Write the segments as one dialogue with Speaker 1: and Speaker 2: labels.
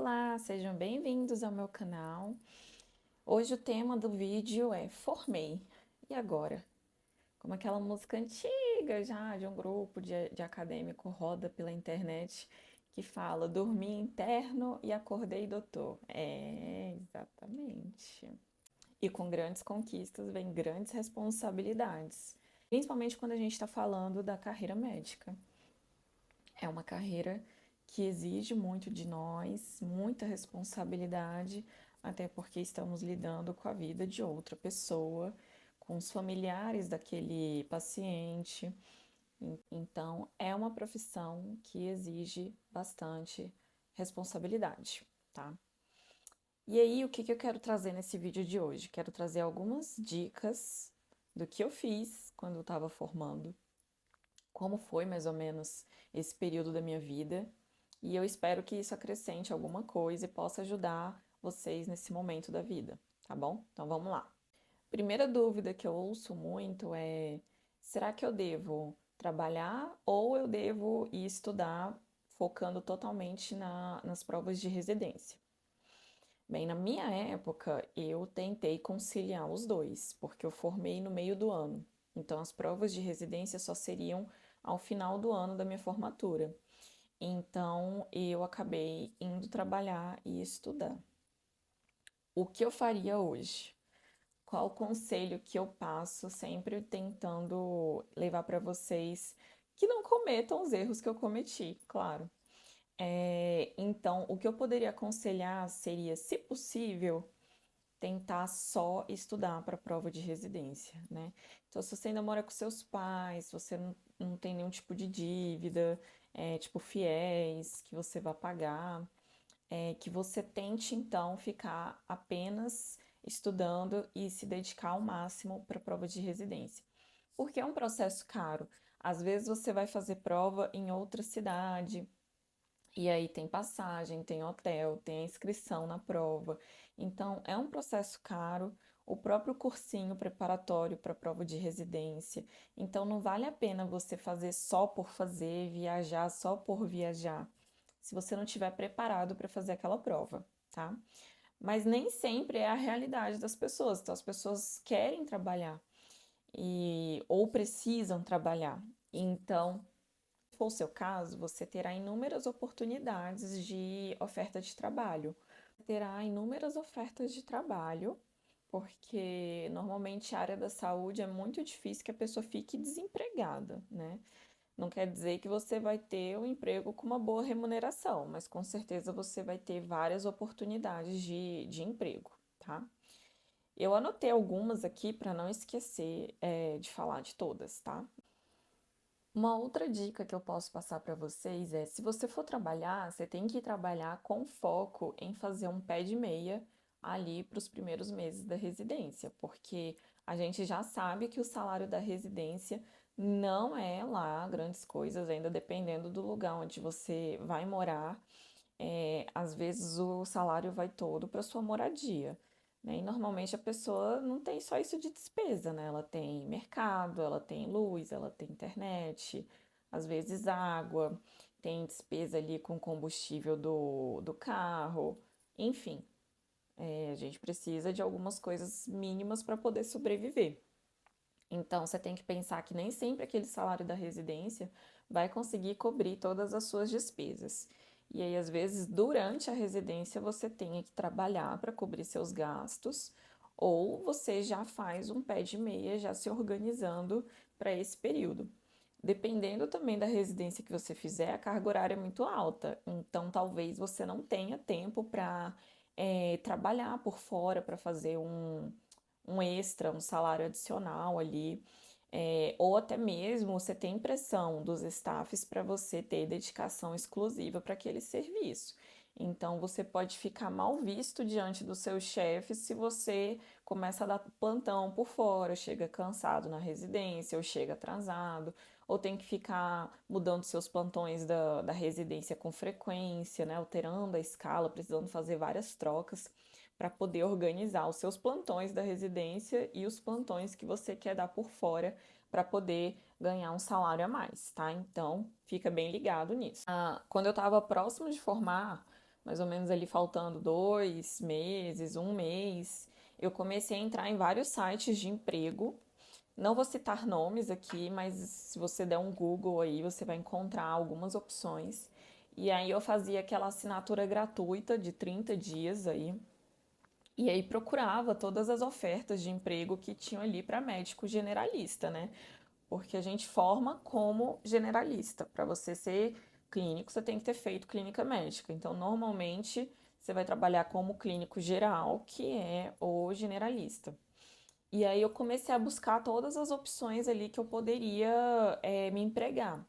Speaker 1: Olá, sejam bem-vindos ao meu canal. Hoje o tema do vídeo é Formei. E agora? Como aquela música antiga já de um grupo de acadêmico roda pela internet que fala: Dormi interno e acordei doutor. É, exatamente. E com grandes conquistas vem grandes responsabilidades, principalmente quando a gente está falando da carreira médica. É uma carreira que exige muito de nós, muita responsabilidade, até porque estamos lidando com a vida de outra pessoa, com os familiares daquele paciente. Então, é uma profissão que exige bastante responsabilidade, tá? E aí, o que eu quero trazer nesse vídeo de hoje? Quero trazer algumas dicas do que eu fiz quando eu estava formando, como foi mais ou menos esse período da minha vida, e eu espero que isso acrescente alguma coisa e possa ajudar vocês nesse momento da vida, tá bom? Então vamos lá. Primeira dúvida que eu ouço muito é: será que eu devo trabalhar ou eu devo ir estudar focando totalmente nas provas de residência? Bem, na minha época, eu tentei conciliar os dois, porque eu formei no meio do ano. Então, as provas de residência só seriam ao final do ano da minha formatura. Então, eu acabei indo trabalhar e estudar. O que eu faria hoje? Qual o conselho que eu passo, sempre tentando levar para vocês que não cometam os erros que eu cometi, claro. Então, o que eu poderia aconselhar seria, se possível, tentar só estudar para a prova de residência, né? Então, se você ainda mora com seus pais, se você não tem nenhum tipo de dívida, tipo fiéis, que você vai pagar, que você tente então ficar apenas estudando e se dedicar ao máximo para a prova de residência. Porque é um processo caro. Às vezes você vai fazer prova em outra cidade, e aí tem passagem, tem hotel, tem a inscrição na prova. Então, é um processo caro, o próprio cursinho preparatório para a prova de residência. Então, não vale a pena você fazer só por fazer, viajar só por viajar, se você não estiver preparado para fazer aquela prova, tá? Mas nem sempre é a realidade das pessoas. Então, as pessoas querem trabalhar ou precisam trabalhar. Então, se for o seu caso, você terá inúmeras oportunidades de oferta de trabalho. Terá inúmeras ofertas de trabalho, porque normalmente a área da saúde é muito difícil que a pessoa fique desempregada, né? Não quer dizer que você vai ter um emprego com uma boa remuneração, mas com certeza você vai ter várias oportunidades de emprego, tá? Eu anotei algumas aqui para não esquecer, de falar de todas, tá? Uma outra dica que eu posso passar para vocês é: se você for trabalhar, você tem que trabalhar com foco em fazer um pé de meia ali para os primeiros meses da residência, porque a gente já sabe que o salário da residência não é lá grandes coisas, ainda dependendo do lugar onde você vai morar. Às vezes o salário vai todo para sua moradia, né? E normalmente a pessoa não tem só isso de despesa, né? Ela tem mercado, ela tem luz, ela tem internet, às vezes água, tem despesa ali com combustível do carro, enfim, a gente precisa de algumas coisas mínimas para poder sobreviver. Então, você tem que pensar que nem sempre aquele salário da residência vai conseguir cobrir todas as suas despesas. E aí, às vezes, durante a residência, você tem que trabalhar para cobrir seus gastos, ou você já faz um pé de meia, já se organizando para esse período. Dependendo também da residência que você fizer, a carga horária é muito alta, então talvez você não tenha tempo para trabalhar por fora, para fazer um extra, um salário adicional ali, ou até mesmo você tem pressão dos staffs para você ter dedicação exclusiva para aquele serviço. Então você pode ficar mal visto diante dos seus chefes se você começa a dar plantão por fora, chega cansado na residência, ou chega atrasado, ou tem que ficar mudando seus plantões da residência com frequência, né? Alterando a escala, precisando fazer várias trocas para poder organizar os seus plantões da residência e os plantões que você quer dar por fora para poder ganhar um salário a mais, tá? Então, fica bem ligado nisso. Quando eu estava próximo de formar, mais ou menos ali faltando 2 meses, um mês, eu comecei a entrar em vários sites de emprego. Não vou citar nomes aqui, mas se você der um Google aí, você vai encontrar algumas opções. E aí eu fazia aquela assinatura gratuita de 30 dias aí. E aí procurava todas as ofertas de emprego que tinham ali para médico generalista, né? Porque a gente forma como generalista. Para você ser clínico, você tem que ter feito clínica médica. Então, normalmente, você vai trabalhar como clínico geral, que é o generalista. E aí eu comecei a buscar todas as opções ali que eu poderia me empregar.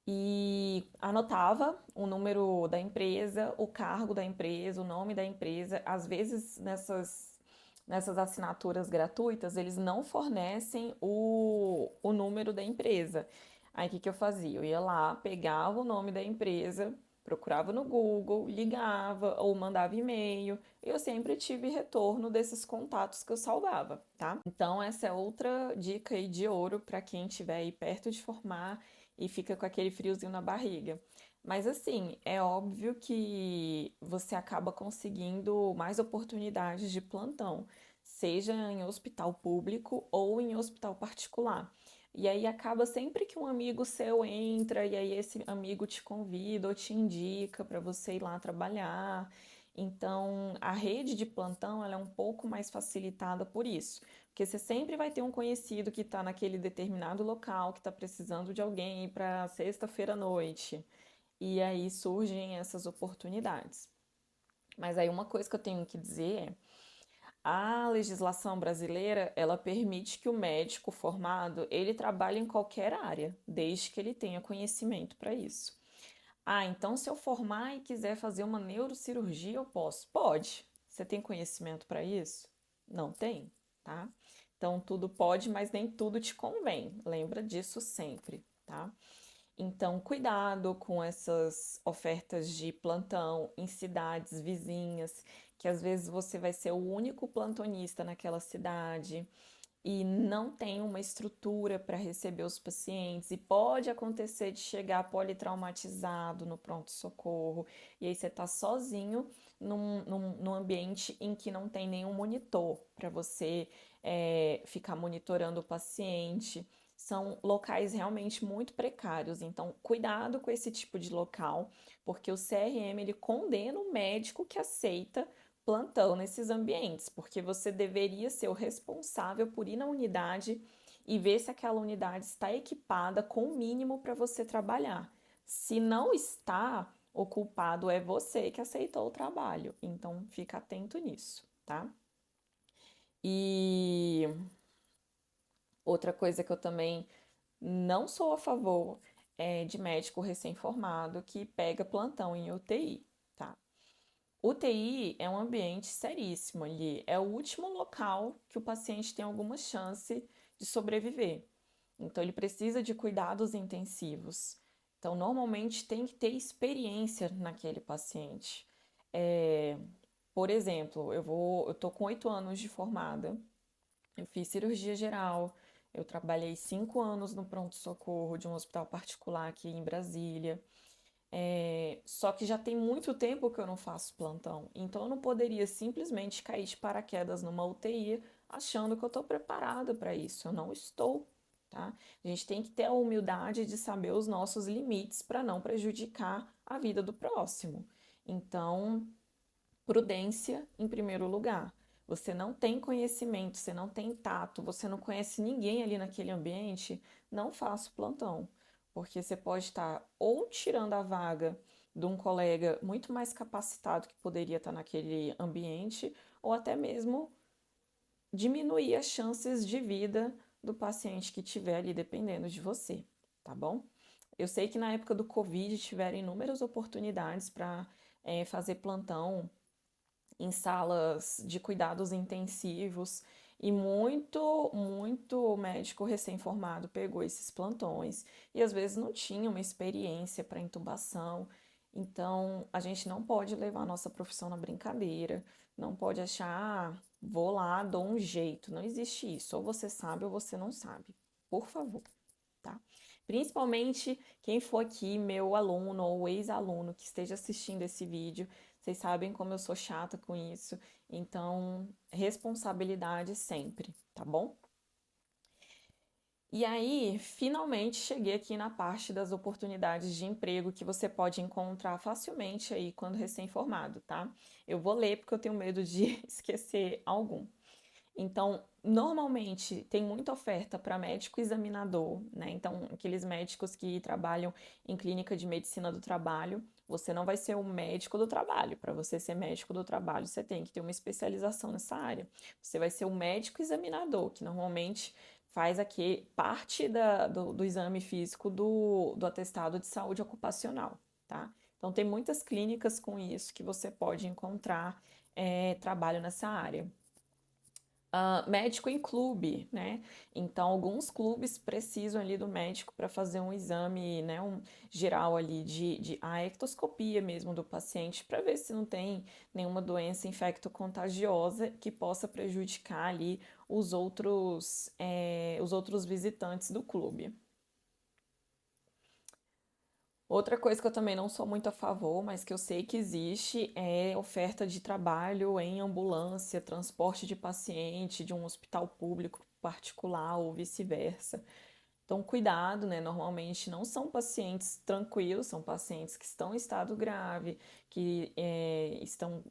Speaker 1: E anotava o número da empresa, o cargo da empresa, o nome da empresa. Às vezes, nessas assinaturas gratuitas, eles não fornecem o número da empresa. Aí, o que que eu fazia? Eu ia lá, pegava o nome da empresa, procurava no Google, ligava ou mandava e-mail. E eu sempre tive retorno desses contatos que eu salvava, tá? Então, essa é outra dica aí de ouro para quem estiver aí perto de formar e fica com aquele friozinho na barriga. Mas assim, é óbvio que você acaba conseguindo mais oportunidades de plantão, seja em hospital público ou em hospital particular. E aí acaba sempre que um amigo seu entra e aí esse amigo te convida ou te indica para você ir lá trabalhar. Então, a rede de plantão ela é um pouco mais facilitada por isso. Porque você sempre vai ter um conhecido que está naquele determinado local, que está precisando de alguém para sexta-feira à noite. E aí surgem essas oportunidades. Mas aí uma coisa que eu tenho que dizer é, a legislação brasileira, ela permite que o médico formado, ele trabalhe em qualquer área, desde que ele tenha conhecimento para isso. Ah, então se eu formar e quiser fazer uma neurocirurgia, eu posso? Pode. Você tem conhecimento para isso? Não tem, tá? Então tudo pode, mas nem tudo te convém. Lembra disso sempre, tá? Então, cuidado com essas ofertas de plantão em cidades vizinhas, que às vezes você vai ser o único plantonista naquela cidade e não tem uma estrutura para receber os pacientes, e pode acontecer de chegar politraumatizado no pronto-socorro, e aí você está sozinho num ambiente em que não tem nenhum monitor para você ficar monitorando o paciente. São locais realmente muito precários, então cuidado com esse tipo de local, porque o CRM ele condena o médico que aceita plantão nesses ambientes, porque você deveria ser o responsável por ir na unidade e ver se aquela unidade está equipada com o mínimo para você trabalhar. Se não está, o culpado é você que aceitou o trabalho. Então, fica atento nisso, tá? E outra coisa que eu também não sou a favor é de médico recém-formado que pega plantão em UTI, tá? UTI é um ambiente seríssimo ali, é o último local que o paciente tem alguma chance de sobreviver. Então, ele precisa de cuidados intensivos. Então, normalmente tem que ter experiência naquele paciente. É, por exemplo, eu tô com 8 anos de formada, eu fiz cirurgia geral, eu trabalhei 5 anos no pronto-socorro de um hospital particular aqui em Brasília. Só que já tem muito tempo que eu não faço plantão, então eu não poderia simplesmente cair de paraquedas numa UTI achando que eu estou preparada para isso. Eu não estou, tá? A gente tem que ter a humildade de saber os nossos limites para não prejudicar a vida do próximo. Então, prudência em primeiro lugar. Você não tem conhecimento, você não tem tato, você não conhece ninguém ali naquele ambiente, não faça o plantão, porque você pode estar ou tirando a vaga de um colega muito mais capacitado que poderia estar naquele ambiente, ou até mesmo diminuir as chances de vida do paciente que estiver ali dependendo de você, tá bom? Eu sei que na época do Covid tiveram inúmeras oportunidades para fazer plantão em salas de cuidados intensivos e muito médico recém-formado pegou esses plantões e às vezes não tinha uma experiência para intubação. Então, a gente não pode levar a nossa profissão na brincadeira, não pode achar, ah, vou lá, dou um jeito. Não existe isso. Ou você sabe ou você não sabe. Por favor, tá? Principalmente quem for aqui, meu aluno ou ex-aluno que esteja assistindo esse vídeo, vocês sabem como eu sou chata com isso, então responsabilidade sempre, tá bom? E aí, finalmente cheguei aqui na parte das oportunidades de emprego que você pode encontrar facilmente aí quando recém-formado, tá? Eu vou ler porque eu tenho medo de esquecer algum. Então, normalmente tem muita oferta para médico examinador, né? Então, aqueles médicos que trabalham em clínica de medicina do trabalho, você não vai ser o médico do trabalho. Para você ser médico do trabalho, você tem que ter uma especialização nessa área. Você vai ser o médico examinador, que normalmente faz aqui parte do exame físico do atestado de saúde ocupacional, tá? Então, tem muitas clínicas com isso que você pode encontrar trabalho nessa área. Médico em clube, né? Então, alguns clubes precisam ali do médico para fazer um exame, né, um geral ali de a ectoscopia mesmo do paciente, para ver se não tem nenhuma doença infecto-contagiosa que possa prejudicar ali os outros visitantes do clube. Outra coisa que eu também não sou muito a favor, mas que eu sei que existe, é oferta de trabalho em ambulância, transporte de paciente de um hospital público particular ou vice-versa. Então, cuidado, né? Normalmente não são pacientes tranquilos, são pacientes que estão em estado grave, que estão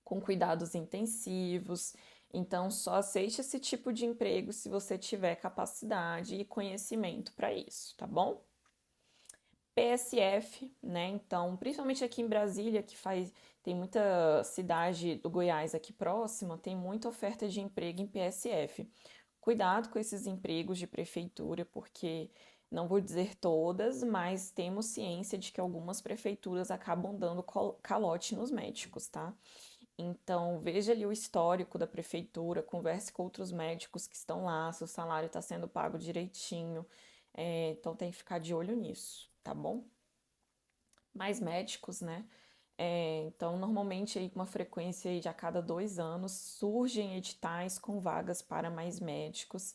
Speaker 1: com cuidados intensivos. Então, só aceite esse tipo de emprego se você tiver capacidade e conhecimento para isso, tá bom? PSF, né? Então, principalmente aqui em Brasília, tem muita cidade do Goiás aqui próxima, tem muita oferta de emprego em PSF. Cuidado com esses empregos de prefeitura, porque não vou dizer todas, mas temos ciência de que algumas prefeituras acabam dando calote nos médicos, tá? Então, veja ali o histórico da prefeitura, converse com outros médicos que estão lá, se o salário está sendo pago direitinho. Então, tem que ficar de olho nisso, tá bom? Mais médicos, né? Então, normalmente, aí, com uma frequência aí de a cada 2 anos, surgem editais com vagas para mais médicos.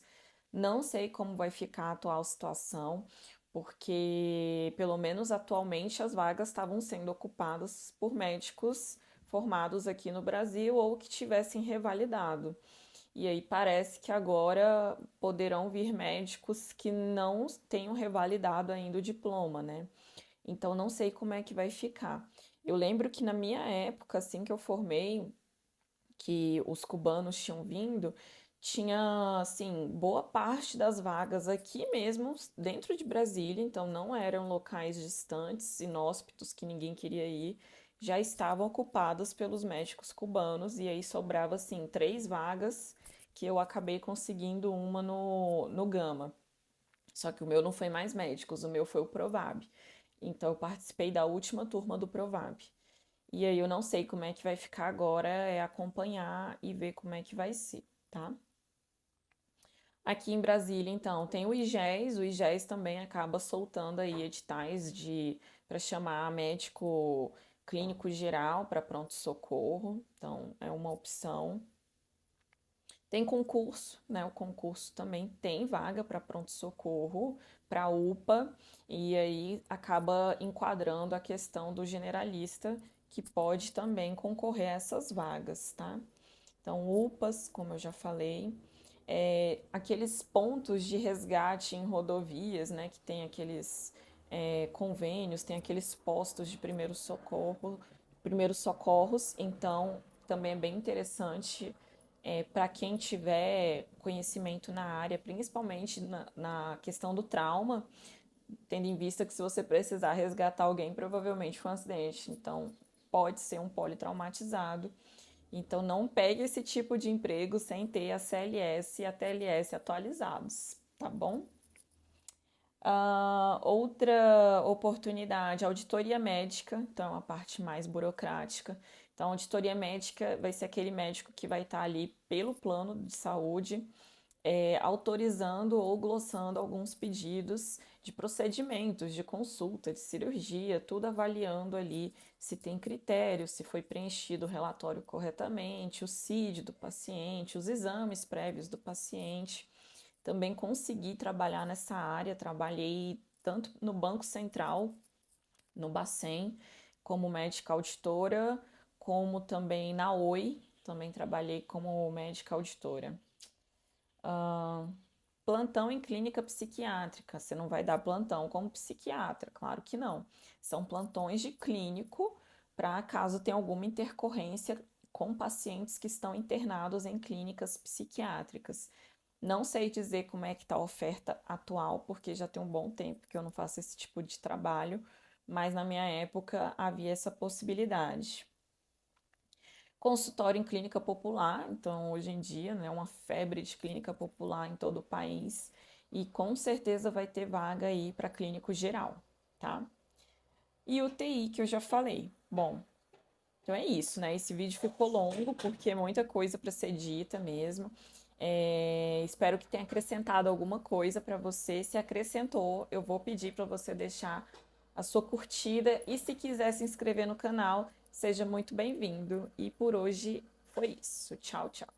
Speaker 1: Não sei como vai ficar a atual situação, porque, pelo menos atualmente, as vagas estavam sendo ocupadas por médicos formados aqui no Brasil ou que tivessem revalidado. E aí parece que agora poderão vir médicos que não tenham revalidado ainda o diploma, né? Então não sei como é que vai ficar. Eu lembro que na minha época, assim que eu formei, que os cubanos tinham vindo, tinha assim boa parte das vagas aqui mesmo dentro de Brasília, então não eram locais distantes, inóspitos que ninguém queria ir, já estavam ocupadas pelos médicos cubanos e aí sobrava assim 3 vagas que eu acabei conseguindo uma no Gama. Só que o meu não foi mais médicos, o meu foi o Provab. Então eu participei da última turma do Provab. E aí eu não sei como é que vai ficar agora, é acompanhar e ver como é que vai ser, tá? Aqui em Brasília, então, tem o IGES também acaba soltando aí editais de para chamar médico clínico geral para pronto-socorro, então é uma opção. Tem concurso, né? O concurso também tem vaga para pronto-socorro, para UPA, e aí acaba enquadrando a questão do generalista, que pode também concorrer a essas vagas, tá? Então, UPAs, como eu já falei, aqueles pontos de resgate em rodovias, né? Que tem aqueles convênios, tem aqueles postos de primeiros socorros, então também é bem interessante para quem tiver conhecimento na área, principalmente na questão do trauma, tendo em vista que se você precisar resgatar alguém, provavelmente foi um acidente, então pode ser um politraumatizado. Então não pegue esse tipo de emprego sem ter a CLS e a TLS atualizados, tá bom? Outra oportunidade, auditoria médica, então a parte mais burocrática. Então, auditoria médica vai ser aquele médico que vai estar ali pelo plano de saúde, autorizando ou glossando alguns pedidos de procedimentos, de consulta, de cirurgia, tudo avaliando ali se tem critério, se foi preenchido o relatório corretamente, o CID do paciente, os exames prévios do paciente. também consegui trabalhar nessa área. Trabalhei tanto no Banco Central, no Bacen, como médica auditora, como também na Oi, também trabalhei como médica auditora. Plantão em clínica psiquiátrica. Você não vai dar plantão como psiquiatra, claro que não. São plantões de clínico para caso tenha alguma intercorrência com pacientes que estão internados em clínicas psiquiátricas. Não sei dizer como é que está a oferta atual, porque já tem um bom tempo que eu não faço esse tipo de trabalho, mas na minha época havia essa possibilidade. Consultório em clínica popular, então hoje em dia, né, uma febre de clínica popular em todo o país e com certeza vai ter vaga aí para clínico geral, tá? E UTI que eu já falei. Bom, então é isso, né? Esse vídeo ficou longo porque é muita coisa para ser dita mesmo. Espero que tenha acrescentado alguma coisa para você. Se acrescentou, eu vou pedir para você deixar a sua curtida e se quiser se inscrever no canal, seja muito bem-vindo. E por hoje foi isso. Tchau, tchau.